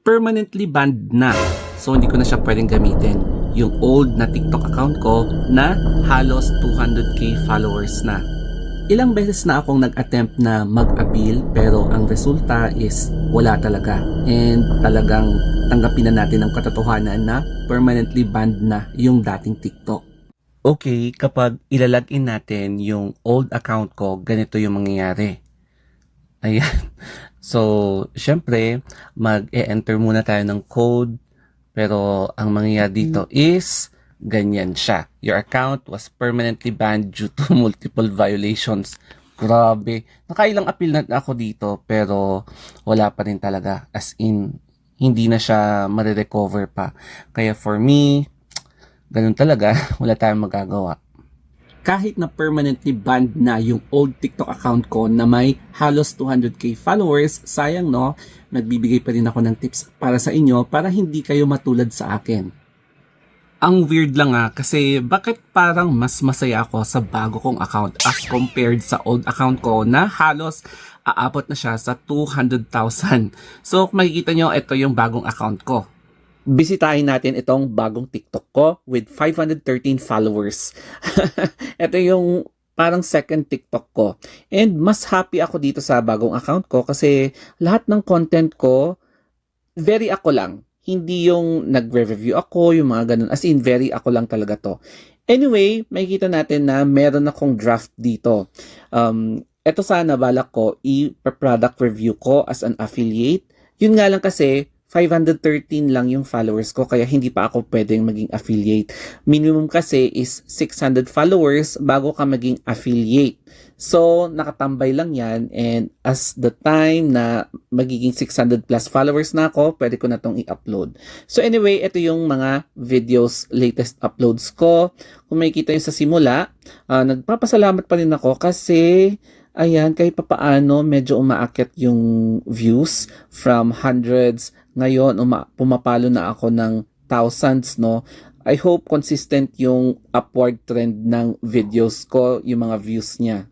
permanently banned na. So hindi ko na siya pwedeng gamitin. Yung old na TikTok account ko na halos 200k followers na. Ilang beses na akong nag-attempt na mag-appeal pero ang resulta is wala talaga. And talagang tanggapin na natin ang katotohanan na permanently banned na yung dating TikTok. Okay, kapag ilalagin natin yung old account ko, ganito yung mangyayari. Ayan. So, syempre, mag-e-enter muna tayo ng code. Pero ang mangyayari dito is ganyan siya. Your account was permanently banned due to multiple violations. Grabe. Nakailang appeal na ako dito pero wala pa rin talaga. As in, hindi na siya marirecover pa. Kaya for me, ganun talaga. Wala tayong magagawa. Kahit na permanently banned na yung old TikTok account ko na may halos 200k followers, sayang no, nagbibigay pa rin ako ng tips para sa inyo para hindi kayo matulad sa akin. Ang weird lang kasi bakit parang mas masaya ako sa bago kong account as compared sa old account ko na halos aabot na siya sa 200,000. So kung makikita nyo, ito yung bagong account ko. Bisitahin natin itong bagong TikTok ko with 513 followers. Ito yung parang second TikTok ko. And mas happy ako dito sa bagong account ko kasi lahat ng content ko, very ako lang. Hindi yung nagre-review ako, yung mga ganun. As in, very ako lang talaga to. Anyway, makikita natin na meron akong draft dito. Ito sana balak ko, i-product review ko as an affiliate. Yun nga lang kasi, 513 lang yung followers ko kaya hindi pa ako pwedeng maging affiliate. Minimum kasi is 600 followers bago ka maging affiliate. So, nakatambay lang yan and as the time na magiging 600 plus followers na ako, pwede ko na tong i-upload. So anyway, ito yung mga videos, latest uploads ko. Kung makikita yung sa simula, nagpapasalamat pa rin ako kasi ayan, kahit papaano medyo umaakyat yung views from hundreds. Ngayon, pumapalo na ako ng thousands, no? I hope consistent yung upward trend ng videos ko, yung mga views niya.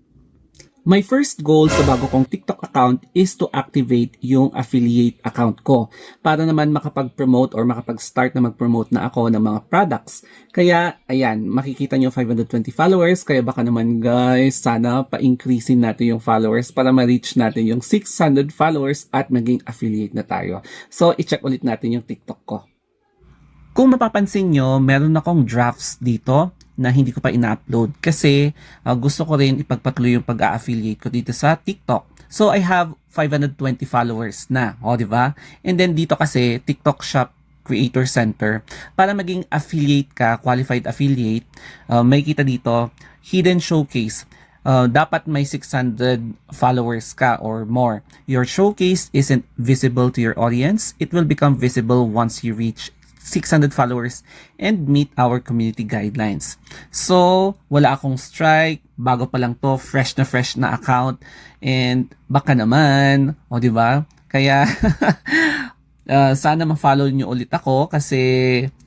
My first goal sa bago kong TikTok account is to activate yung affiliate account ko para naman makapag-promote or makapag-start na mag-promote na ako ng mga products. Kaya, ayan, makikita nyo 520 followers. Kaya baka naman guys, sana pa-increasein natin yung followers para ma-reach natin yung 600 followers at maging affiliate na tayo. So, i-check ulit natin yung TikTok ko. Kung mapapansin nyo, meron akong drafts dito na hindi ko pa ina-upload kasi gusto ko rin ipagpatuloy yung pag-a-affiliate ko dito sa TikTok. So I have 520 followers na, di ba? And then dito kasi TikTok Shop Creator Center, para maging affiliate ka, qualified affiliate, may kita dito, hidden showcase. Dapat may 600 followers ka or more. Your showcase isn't visible to your audience. It will become visible once you reach 600 followers and meet our community guidelines. So, wala akong strike, bago pa lang to, fresh na account, and baka naman, di ba? Kaya, sana ma-follow nyo ulit ako kasi,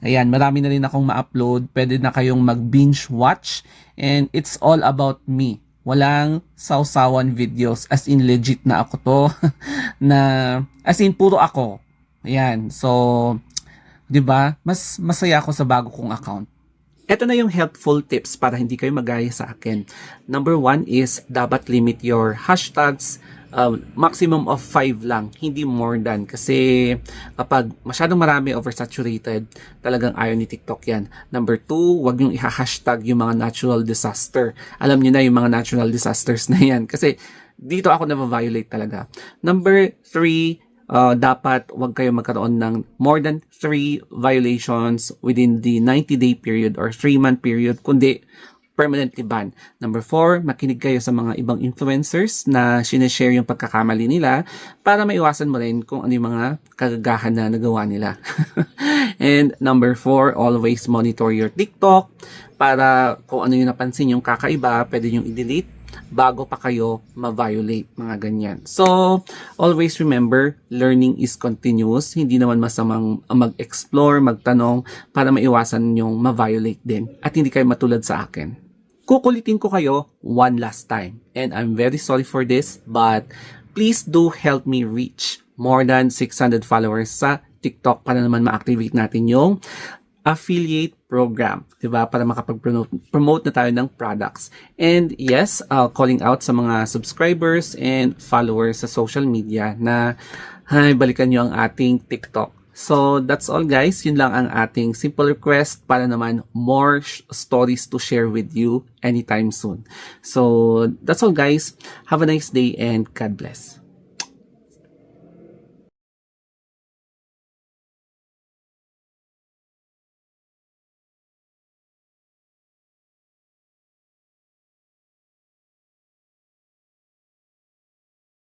ayan, marami na rin akong ma-upload, pwede na kayong mag-binge watch, and it's all about me. Walang sausawan videos, as in legit na ako to, na, as in puro ako. Ayan, so, 'di ba? Mas masaya ako sa bago kong account. Ito na yung helpful tips para hindi kayo magaya sa akin. Number 1 is dapat limit your hashtags. Maximum of 5 lang, hindi more than. Kasi kapag masyadong marami, oversaturated, talagang ayaw ni TikTok yan. Number 2, wag yung i-hashtag yung mga natural disaster. Alam niyo na yung mga natural disasters na yan. Kasi dito ako na-violate talaga. Number 3, dapat wag kayo magkaroon ng more than 3 violations within the 90-day period or 3-month period, kundi permanently ban. Number 4, makinig kayo sa mga ibang influencers na sineshare yung pagkakamali nila para maiwasan mo rin kung ano yung mga kagagahan na nagawa nila. And number 4, always monitor your TikTok para kung ano yung napansin yung kakaiba, pwede yung i-delete bago pa kayo ma-violate, mga ganyan. So, always remember, learning is continuous. Hindi naman masamang mag-explore, magtanong, para maiwasan yung ma-violate din. At hindi kayo matulad sa akin. Kukulitin ko kayo one last time. And I'm very sorry for this, but please do help me reach more than 600 followers sa TikTok para naman ma-activate natin yung affiliate program, 'di ba? Para makapag-promote na tayo ng products. And yes, calling out sa mga subscribers and followers sa social media na balikan nyo ang ating TikTok. So that's all guys, yun lang ang ating simple request para naman more stories to share with you anytime soon. So that's all guys, have a nice day and God bless.